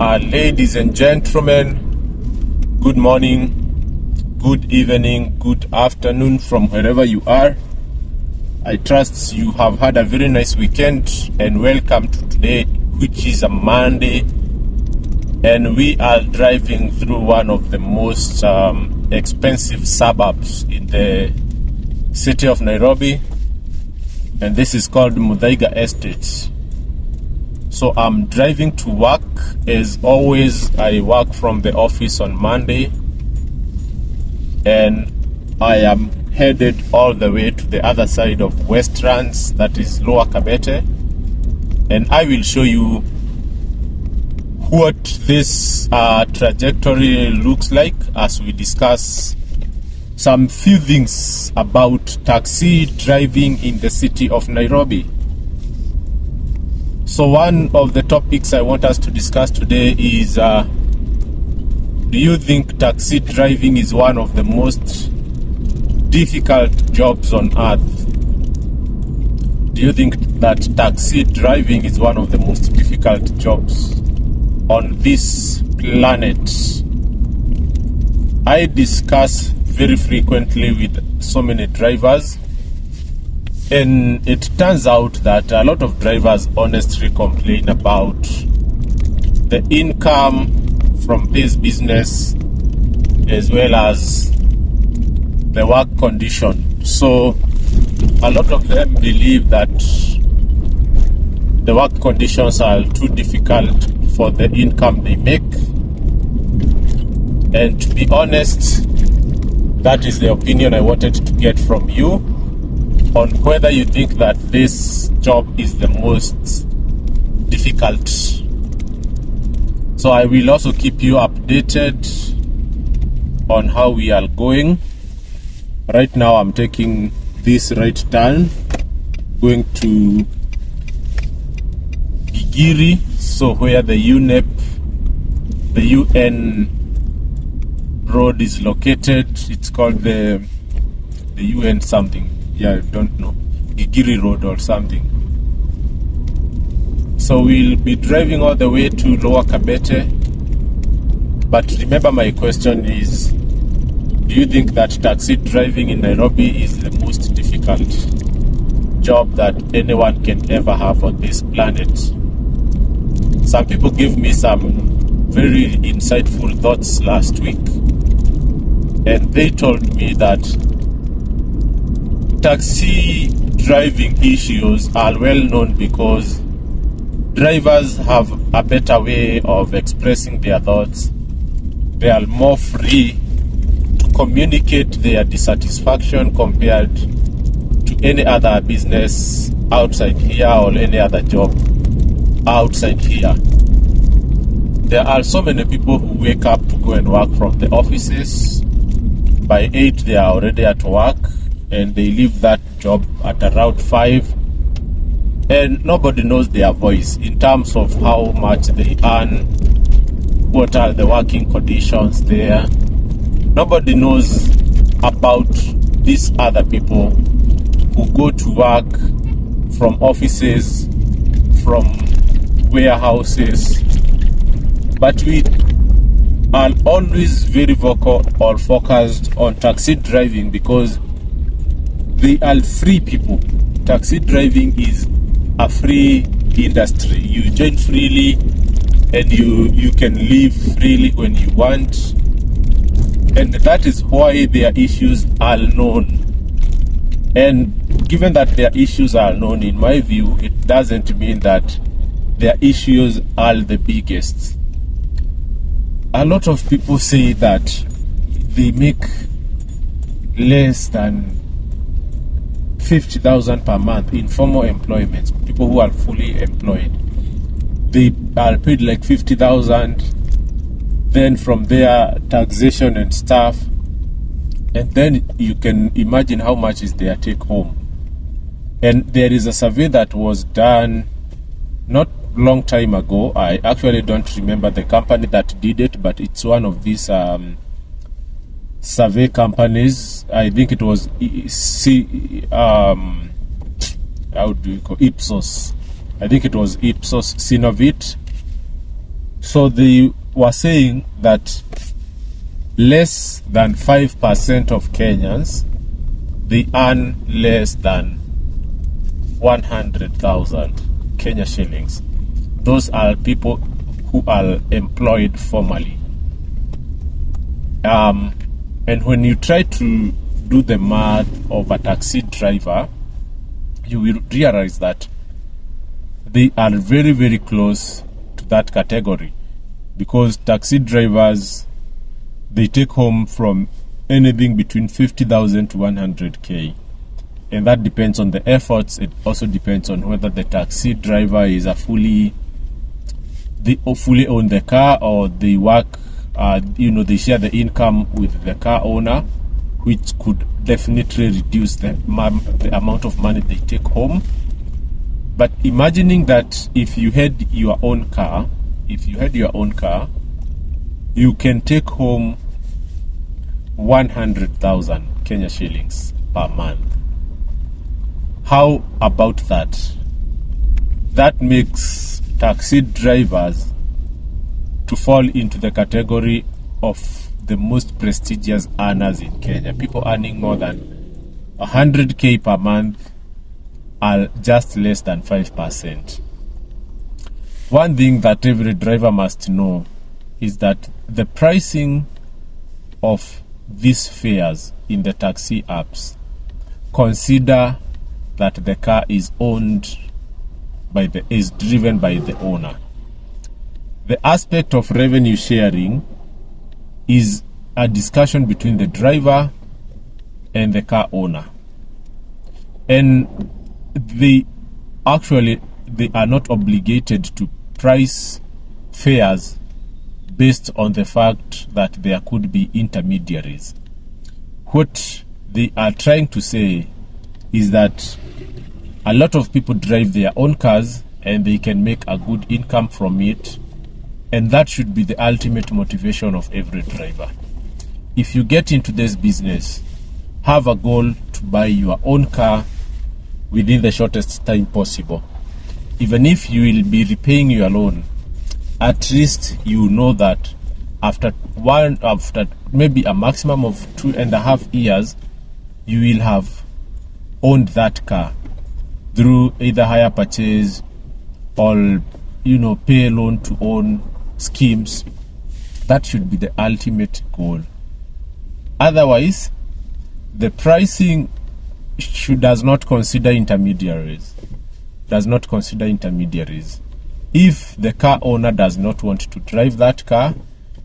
Ladies and gentlemen, good morning, good evening, good afternoon from wherever you are. I trust you have had a very nice weekend, and welcome to today, which is a Monday, and we are driving through one of the most expensive suburbs in the city of Nairobi, and this is called Muthaiga Estate. So I'm driving to work. As always, I work from the office on Monday, and I am headed all the way to the other side of Westlands, that is Lower Kabete, and I will show you what this trajectory looks like as we discuss some few things about taxi driving in the city of Nairobi. So one of the topics I want us to discuss today is, do you think taxi driving is one of the most difficult jobs on earth? Do you think that taxi driving is one of the most difficult jobs on this planet? I discuss very frequently with so many drivers, and it turns out that a lot of drivers honestly complain about the income from this business as well as the work condition. So a lot of them believe that the work conditions are too difficult for the income they make. And to be honest, that is the opinion I wanted to get from you on whether you think that this job is the most difficult. So I will also keep you updated on how we are going. Right now I'm taking this right turn, going to Gigiri, so where the UNEP, the UN road is located. It's called the UN something. Yeah, I don't know. Gigiri Road or something. So we'll be driving all the way to Lower Kabete. But remember, my question is, do you think that taxi driving in Nairobi is the most difficult job that anyone can ever have on this planet? Some people gave me some very insightful thoughts last week, and they told me that taxi driving issues are well known because drivers have a better way of expressing their thoughts. They are more free to communicate their dissatisfaction compared to any other business outside here or any other job outside here. There are so many people who wake up to go and work from the offices. By 8 they are already at work, and they leave that job at around 5, and nobody knows their voice in terms of how much they earn, what are the working conditions there. Nobody knows about these other people who go to work from offices, from warehouses. But we are always very vocal or focused on taxi driving because they are free people. Taxi driving is a free industry. You join freely, and you can leave freely when you want. And that is why their issues are known. And given that their issues are known, in my view, it doesn't mean that their issues are the biggest. A lot of people say that they make less than 50,000 per month in formal employments. People who are fully employed, they are paid like 50,000. Then from there, taxation and stuff, and then you can imagine how much is their take home. And there is a survey that was done not long time ago. I actually don't remember the company that did it, but it's one of these survey companies. I think it was how do you call Ipsos? I think it was Ipsos Synovit. So they were saying that less than 5% of Kenyans, they earn less than 100,000 Kenya shillings. Those are people who are employed formally. And when you try to do the math of a taxi driver, you will realize that they are very, very close to that category, because taxi drivers, they take home from anything between 50,000 to 100K. And that depends on the efforts. It also depends on whether the taxi driver is they fully own the car, or they work, they share the income with the car owner, which could definitely reduce the amount of money they take home. But imagining that if you had your own car, you can take home 100,000 Kenya shillings per month. How about that? That makes taxi drivers to fall into the category of the most prestigious earners in Kenya. People earning more than 100K per month are just less than 5%. One thing that every driver must know is that the pricing of these fares in the taxi apps consider that the car is driven by the owner. The aspect of revenue sharing is a discussion between the driver and the car owner. And they are not obligated to price fares based on the fact that there could be intermediaries. What they are trying to say is that a lot of people drive their own cars and they can make a good income from it, and that should be the ultimate motivation of every driver. If you get into this business, have a goal to buy your own car within the shortest time possible. Even if you will be repaying your loan, at least you know that after maybe a maximum of 2.5 years, you will have owned that car through either hire purchase or pay loan to own schemes. That should be the ultimate goal. Otherwise, the pricing does not consider intermediaries. If the car owner does not want to drive that car,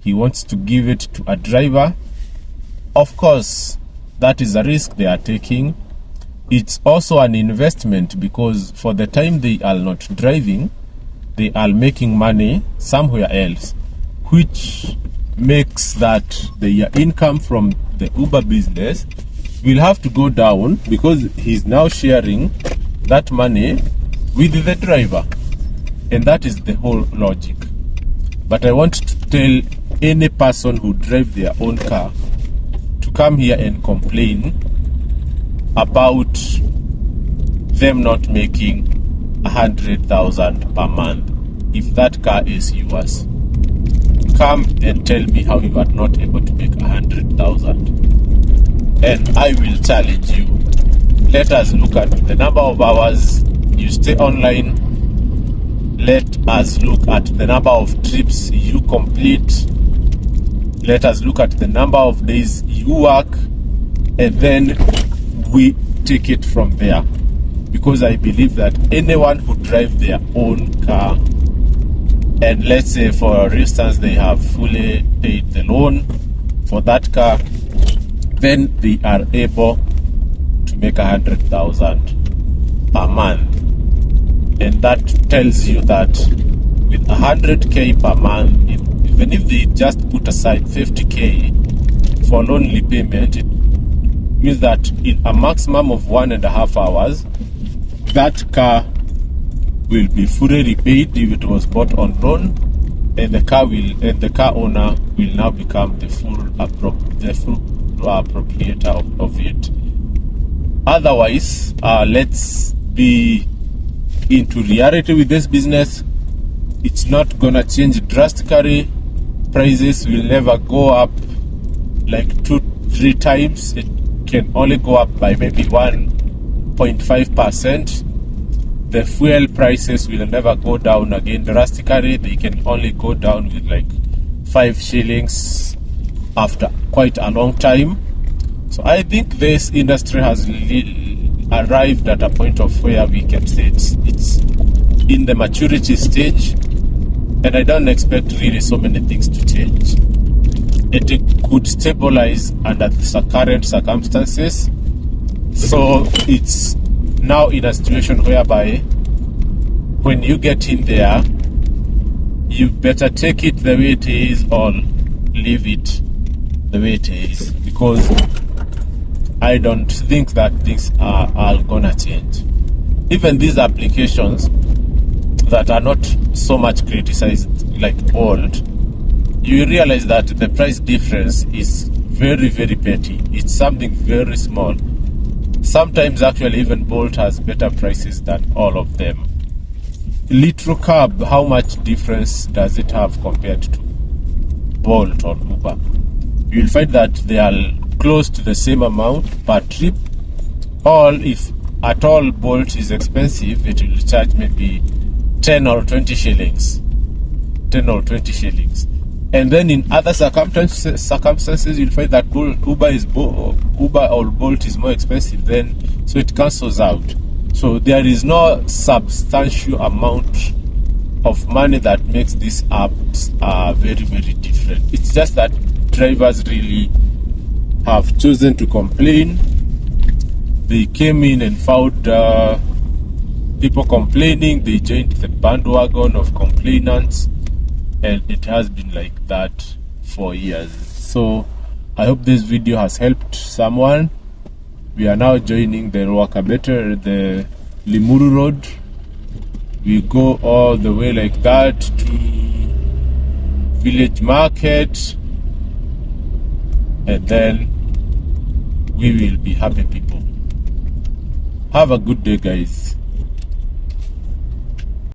he wants to give it to a driver, of course, that is a risk they are taking. It's also an investment, because for the time they are not driving, they are making money somewhere else, which makes that the income from the Uber business will have to go down, because he's now sharing that money with the driver. And that is the whole logic. But I want to tell any person who drives their own car to come here and complain about them not making 100,000 per month. If that car is yours, come and tell me how you are not able to make 100,000, and I will challenge you. Let us look at the number of hours you stay online. Let us look at the number of trips you complete. Let us look at the number of days you work, and then we take it from there. Because I believe that anyone who drives their own car, and let's say for instance they have fully paid the loan for that car, then they are able to make 100,000 per month. And that tells you that with 100K per month, even if they just put aside 50K for loan repayment, it means that in a maximum of 1.5 hours, that car will be fully repaid if it was bought on loan, and the car owner will now become the full proprietor of it. Otherwise, let's be into reality with this business. it's not gonna change drastically. Prices will never go up like 2-3 times. It can only go up by maybe 1.5%. The fuel prices will never go down again drastically. They can only go down with like 5 shillings after quite a long time. So I think this industry has arrived at a point of where we can say it's in the maturity stage, and I don't expect really so many things to change. It could stabilize under the current circumstances. So it's now in a situation whereby when you get in there, you better take it the way it is or leave it the way it is, because I don't think that things are gonna change. Even these applications that are not so much criticized like Bolt, you realize that the price difference is very, very petty. It's something very small. Sometimes actually even Bolt has better prices than all of them. Little cab, how much difference does it have compared to Bolt or Uber? You'll find that they are close to the same amount per trip. Or if at all Bolt is expensive, it will charge maybe 10 or 20 shillings. 10 or 20 shillings. And then in other circumstances, you'll find that Uber or Bolt is more expensive, then so it cancels out. So there is no substantial amount of money that makes these apps very, very different. It's just that drivers really have chosen to complain. They came in and found people complaining. They joined the bandwagon of complainants, and it has been like that for years. So I hope this video has helped someone. We are now joining the Ruakabete, the Limuru Road. We go all the way like that to Village Market, and then we will be happy people. Have a good day, guys.